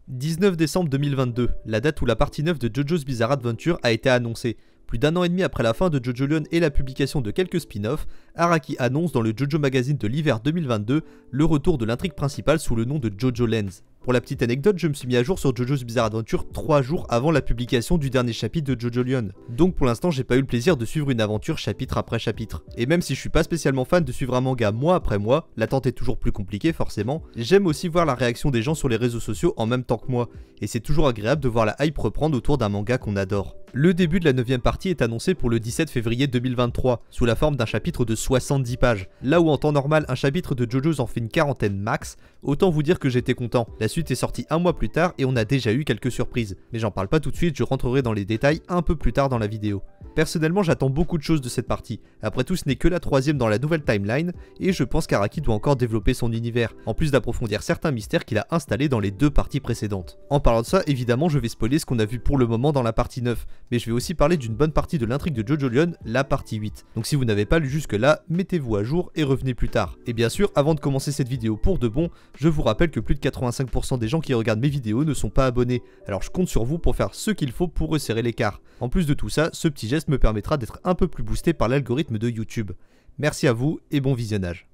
19 décembre 2022, la date où la partie 9 de JoJo's Bizarre Adventure a été annoncée. Plus d'un an et demi après la fin de JoJo Lion et la publication de quelques spin-offs, Araki annonce dans le JoJo Magazine de l'hiver 2022 le retour de l'intrigue principale sous le nom de JoJo Lens. Pour la petite anecdote, je me suis mis à jour sur JoJo's Bizarre Adventure 3 jours avant la publication du dernier chapitre de JoJo Lion. Donc pour l'instant j'ai pas eu le plaisir de suivre une aventure chapitre après chapitre. Et même si je suis pas spécialement fan de suivre un manga mois après mois, l'attente est toujours plus compliquée forcément, j'aime aussi voir la réaction des gens sur les réseaux sociaux en même temps que moi. Et c'est toujours agréable de voir la hype reprendre autour d'un manga qu'on adore. Le début de la 9ème partie est annoncé pour le 17 février 2023, sous la forme d'un chapitre de 70 pages. Là où en temps normal un chapitre de JoJo's en fait une quarantaine max, autant vous dire que j'étais content. La suite est sortie un mois plus tard et on a déjà eu quelques surprises. Mais j'en parle pas tout de suite, je rentrerai dans les détails un peu plus tard dans la vidéo. Personnellement j'attends beaucoup de choses de cette partie. Après tout ce n'est que la 3ème dans la nouvelle timeline, et je pense qu'Araki doit encore développer son univers, en plus d'approfondir certains mystères qu'il a installés dans les 2 parties précédentes. En parlant de ça, évidemment je vais spoiler ce qu'on a vu pour le moment dans la partie 9, mais je vais aussi parler d'une bonne partie de l'intrigue de JoJo Lion, la partie 8. Donc si vous n'avez pas lu jusque là, mettez-vous à jour et revenez plus tard. Et bien sûr, avant de commencer cette vidéo pour de bon, je vous rappelle que plus de 85% des gens qui regardent mes vidéos ne sont pas abonnés, alors je compte sur vous pour faire ce qu'il faut pour resserrer l'écart. En plus de tout ça, ce petit geste me permettra d'être un peu plus boosté par l'algorithme de YouTube. Merci à vous et bon visionnage.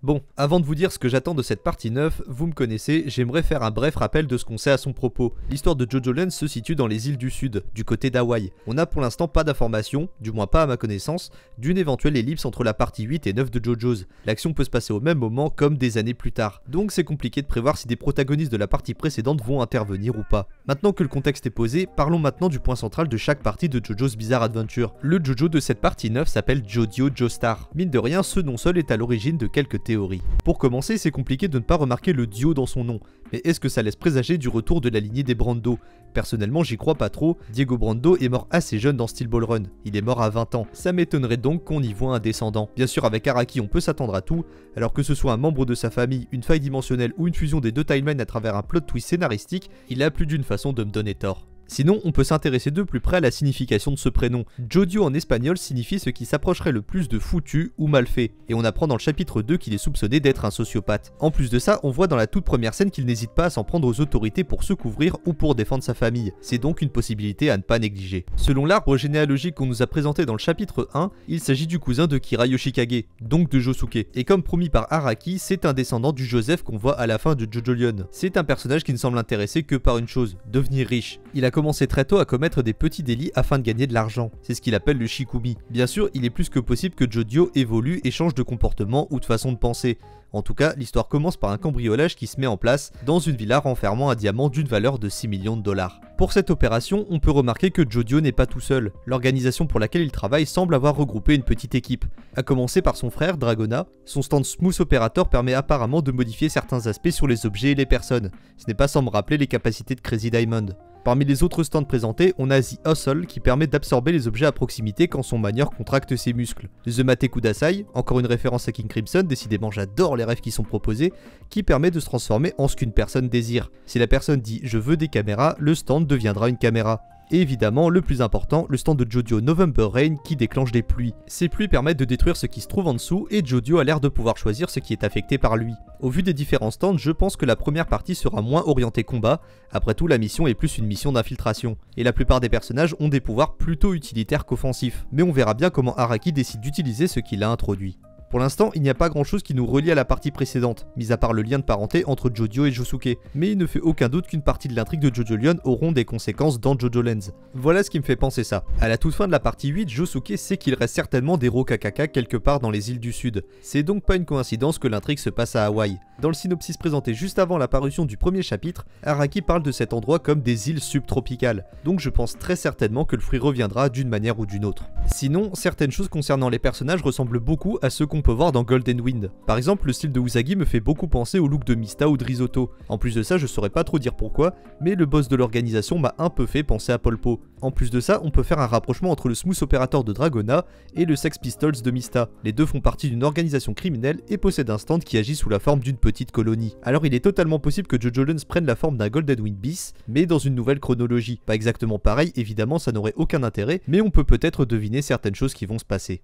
Bon, avant de vous dire ce que j'attends de cette partie 9, vous me connaissez, j'aimerais faire un bref rappel de ce qu'on sait à son propos. L'histoire de JoJo Lion se situe dans les îles du Sud, du côté d'Hawaï. On n'a pour l'instant pas d'informations, du moins pas à ma connaissance, d'une éventuelle ellipse entre la partie 8 et 9 de JoJo's. L'action peut se passer au même moment comme des années plus tard, donc c'est compliqué de prévoir si des protagonistes de la partie précédente vont intervenir ou pas. Maintenant que le contexte est posé, parlons maintenant du point central de chaque partie de JoJo's Bizarre Adventure. Le JoJo de cette partie 9 s'appelle Jodio Joestar. Mine de rien, ce nom seul est à l'origine de quelques théorie. Pour commencer, c'est compliqué de ne pas remarquer le Dio dans son nom, mais est-ce que ça laisse présager du retour de la lignée des Brando? Personnellement, j'y crois pas trop, Diego Brando est mort assez jeune dans Steel Ball Run, il est mort à 20 ans, ça m'étonnerait donc qu'on y voit un descendant. Bien sûr, avec Araki on peut s'attendre à tout, alors que ce soit un membre de sa famille, une faille dimensionnelle ou une fusion des 2 timelines à travers un plot twist scénaristique, il a plus d'une façon de me donner tort. Sinon, on peut s'intéresser de plus près à la signification de ce prénom. Jodio en espagnol signifie ce qui s'approcherait le plus de foutu ou mal fait, et on apprend dans le chapitre 2 qu'il est soupçonné d'être un sociopathe. En plus de ça, on voit dans la toute première scène qu'il n'hésite pas à s'en prendre aux autorités pour se couvrir ou pour défendre sa famille. C'est donc une possibilité à ne pas négliger. Selon l'arbre généalogique qu'on nous a présenté dans le chapitre 1, il s'agit du cousin de Kira Yoshikage, donc de Josuke. Et comme promis par Araki, c'est un descendant du Joseph qu'on voit à la fin de JoJo Lion. C'est un personnage qui ne semble intéresser que par une chose, devenir riche. Il a commencé très tôt à commettre des petits délits afin de gagner de l'argent. C'est ce qu'il appelle le shikumi. Bien sûr, il est plus que possible que Jodio évolue et change de comportement ou de façon de penser. En tout cas, l'histoire commence par un cambriolage qui se met en place dans une villa renfermant un diamant d'une valeur de 6 millions de dollars. Pour cette opération, on peut remarquer que Jodio n'est pas tout seul. L'organisation pour laquelle il travaille semble avoir regroupé une petite équipe. À commencer par son frère, Dragona. Son stand Smooth Operator permet apparemment de modifier certains aspects sur les objets et les personnes. Ce n'est pas sans me rappeler les capacités de Crazy Diamond. Parmi les autres stands présentés, on a The Hustle qui permet d'absorber les objets à proximité quand son manieur contracte ses muscles. The Mate Kudasai, encore une référence à King Crimson, décidément j'adore les rêves qui sont proposés, qui permet de se transformer en ce qu'une personne désire. Si la personne dit je veux des caméras, le stand deviendra une caméra. Et évidemment, le plus important, le stand de Jodio November Rain qui déclenche des pluies. Ces pluies permettent de détruire ce qui se trouve en dessous et Jodio a l'air de pouvoir choisir ce qui est affecté par lui. Au vu des différents stands, je pense que la première partie sera moins orientée combat, après tout la mission est plus une mission d'infiltration. Et la plupart des personnages ont des pouvoirs plutôt utilitaires qu'offensifs, mais on verra bien comment Araki décide d'utiliser ce qu'il a introduit. Pour l'instant, il n'y a pas grand chose qui nous relie à la partie précédente, mis à part le lien de parenté entre Jodio et Josuke, mais il ne fait aucun doute qu'une partie de l'intrigue de JoJo Lion auront des conséquences dans JoJo Lens. Voilà ce qui me fait penser ça. À la toute fin de la partie 8, Josuke sait qu'il reste certainement des Rokakaka quelque part dans les îles du Sud. C'est donc pas une coïncidence que l'intrigue se passe à Hawaï. Dans le synopsis présenté juste avant la parution du premier chapitre, Araki parle de cet endroit comme des îles subtropicales, donc je pense très certainement que le fruit reviendra d'une manière ou d'une autre. Sinon, certaines choses concernant les personnages ressemblent beaucoup à ceux qu'on peut voir dans Golden Wind. Par exemple, le style de Usagi me fait beaucoup penser au look de Mista ou de Risotto. En plus de ça, je saurais pas trop dire pourquoi, mais le boss de l'organisation m'a un peu fait penser à Polpo. En plus de ça, on peut faire un rapprochement entre le Smooth Operator de Dragona et le Sex Pistols de Mista. Les deux font partie d'une organisation criminelle et possèdent un stand qui agit sous la forme d'une petite colonie. Alors il est totalement possible que JoJo Lion prenne la forme d'un Golden Wind bis, mais dans une nouvelle chronologie. Pas exactement pareil, évidemment ça n'aurait aucun intérêt, mais on peut peut-être deviner certaines choses qui vont se passer.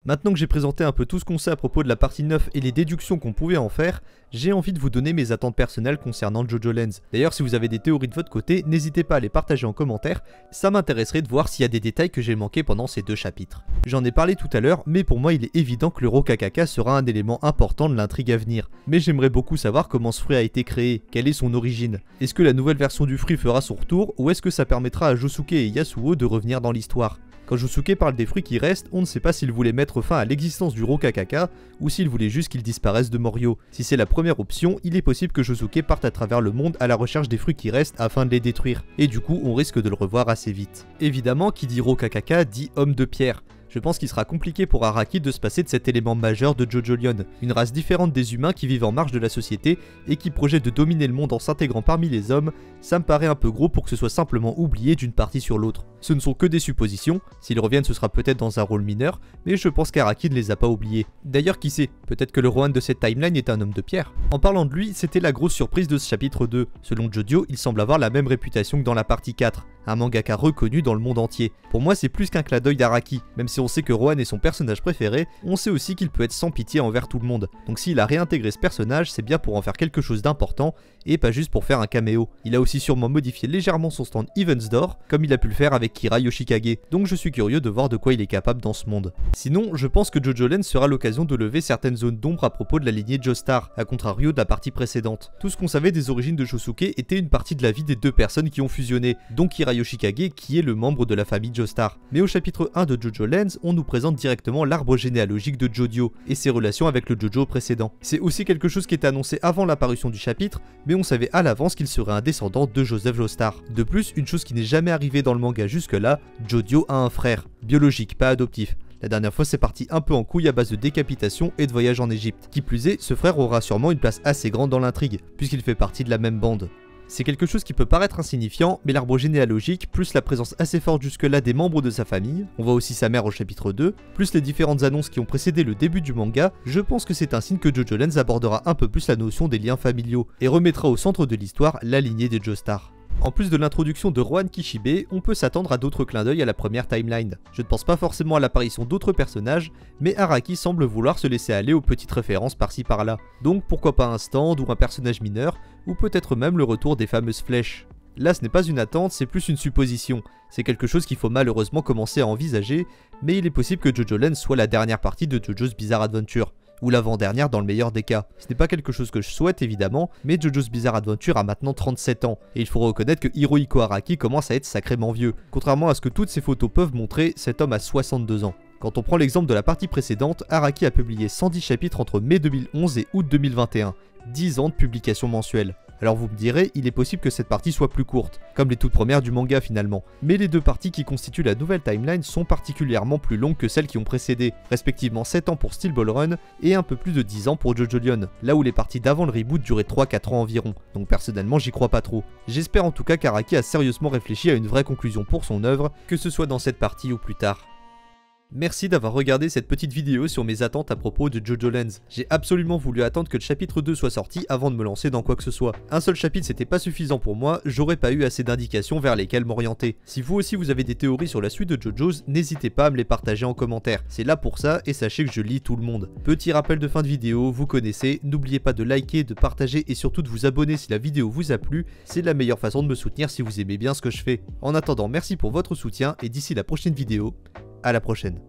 Maintenant que j'ai présenté un peu tout ce qu'on sait à propos de la partie 9 et les déductions qu'on pouvait en faire, j'ai envie de vous donner mes attentes personnelles concernant JoJo Lands. D'ailleurs, si vous avez des théories de votre côté, n'hésitez pas à les partager en commentaire, ça m'intéresserait de voir s'il y a des détails que j'ai manqués pendant ces 2 chapitres. J'en ai parlé tout à l'heure, mais pour moi il est évident que le Rokakaka sera un élément important de l'intrigue à venir. Mais j'aimerais beaucoup savoir comment ce fruit a été créé, quelle est son origine. Est-ce que la nouvelle version du fruit fera son retour, ou est-ce que ça permettra à Josuke et Yasuo de revenir dans l'histoire? Quand Josuke parle des fruits qui restent, on ne sait pas s'il voulait mettre fin à l'existence du Rokakaka ou s'il voulait juste qu'ils disparaissent de Morio. Si c'est la première option, il est possible que Josuke parte à travers le monde à la recherche des fruits qui restent afin de les détruire. Et du coup, on risque de le revoir assez vite. Évidemment, qui dit Rokakaka dit homme de pierre. Je pense qu'il sera compliqué pour Araki de se passer de cet élément majeur de JoJolion, une race différente des humains qui vivent en marge de la société et qui projette de dominer le monde en s'intégrant parmi les hommes. Ça me paraît un peu gros pour que ce soit simplement oublié d'une partie sur l'autre. Ce ne sont que des suppositions, s'ils reviennent ce sera peut-être dans un rôle mineur, mais je pense qu'Araki ne les a pas oubliés. D'ailleurs qui sait, peut-être que le Rohan de cette timeline est un homme de pierre. En parlant de lui, c'était la grosse surprise de ce chapitre 2. Selon Jodio, il semble avoir la même réputation que dans la partie 4, un mangaka reconnu dans le monde entier. Pour moi c'est plus qu'un clin d'œil d'Araki, même si on sait que Rohan est son personnage préféré, on sait aussi qu'il peut être sans pitié envers tout le monde. Donc s'il a réintégré ce personnage, c'est bien pour en faire quelque chose d'important, et pas juste pour faire un caméo. Il a aussi sûrement modifié légèrement son stand Evansdor, comme il a pu le faire avec Kira Yoshikage, donc je suis curieux de voir de quoi il est capable dans ce monde. Sinon, je pense que JoJo Lands sera l'occasion de lever certaines zones d'ombre à propos de la lignée Joestar, à contrario de la partie précédente. Tout ce qu'on savait des origines de Josuke était une partie de la vie des 2 personnes qui ont fusionné, dont Kira Yoshikage qui est le membre de la famille Joestar. Mais au chapitre 1 de JoJo Lands, on nous présente directement l'arbre généalogique de Jodio et ses relations avec le JoJo précédent. C'est aussi quelque chose qui était annoncé avant l'apparition du chapitre, mais on savait à l'avance qu'il serait un descendant de Joseph Joestar. De plus, une chose qui n'est jamais arrivée dans le manga jusque-là, Jodio a un frère, biologique, pas adoptif. La dernière fois c'est parti un peu en couille à base de décapitation et de voyage en Égypte. Qui plus est, ce frère aura sûrement une place assez grande dans l'intrigue, puisqu'il fait partie de la même bande. C'est quelque chose qui peut paraître insignifiant, mais l'arbre généalogique, plus la présence assez forte jusque-là des membres de sa famille, on voit aussi sa mère au chapitre 2, plus les différentes annonces qui ont précédé le début du manga, je pense que c'est un signe que JoJo Lands abordera un peu plus la notion des liens familiaux, et remettra au centre de l'histoire la lignée des Joestar. En plus de l'introduction de Rohan Kishibe, on peut s'attendre à d'autres clins d'œil à la première timeline. Je ne pense pas forcément à l'apparition d'autres personnages, mais Araki semble vouloir se laisser aller aux petites références par-ci par-là. Donc pourquoi pas un stand ou un personnage mineur, ou peut-être même le retour des fameuses flèches. Là ce n'est pas une attente, c'est plus une supposition. C'est quelque chose qu'il faut malheureusement commencer à envisager, mais il est possible que JoJo Lands soit la dernière partie de JoJo's Bizarre Adventure. Ou l'avant-dernière dans le meilleur des cas. Ce n'est pas quelque chose que je souhaite évidemment, mais JoJo's Bizarre Adventure a maintenant 37 ans, et il faut reconnaître que Hirohiko Araki commence à être sacrément vieux. Contrairement à ce que toutes ces photos peuvent montrer, cet homme a 62 ans. Quand on prend l'exemple de la partie précédente, Araki a publié 110 chapitres entre mai 2011 et août 2021, 10 ans de publication mensuelle. Alors vous me direz, il est possible que cette partie soit plus courte, comme les toutes premières du manga finalement. Mais les 2 parties qui constituent la nouvelle timeline sont particulièrement plus longues que celles qui ont précédé, respectivement 7 ans pour Steel Ball Run et un peu plus de 10 ans pour JoJolion, là où les parties d'avant le reboot duraient 3-4 ans environ, donc personnellement j'y crois pas trop. J'espère en tout cas qu'Araki a sérieusement réfléchi à une vraie conclusion pour son œuvre, que ce soit dans cette partie ou plus tard. Merci d'avoir regardé cette petite vidéo sur mes attentes à propos de JoJo Lands. J'ai absolument voulu attendre que le chapitre 2 soit sorti avant de me lancer dans quoi que ce soit. Un seul chapitre c'était pas suffisant pour moi, j'aurais pas eu assez d'indications vers lesquelles m'orienter. Si vous aussi vous avez des théories sur la suite de JoJo's, n'hésitez pas à me les partager en commentaire. C'est là pour ça et sachez que je lis tout le monde. Petit rappel de fin de vidéo, vous connaissez, n'oubliez pas de liker, de partager et surtout de vous abonner si la vidéo vous a plu, c'est la meilleure façon de me soutenir si vous aimez bien ce que je fais. En attendant, merci pour votre soutien et d'ici la prochaine vidéo, à la prochaine.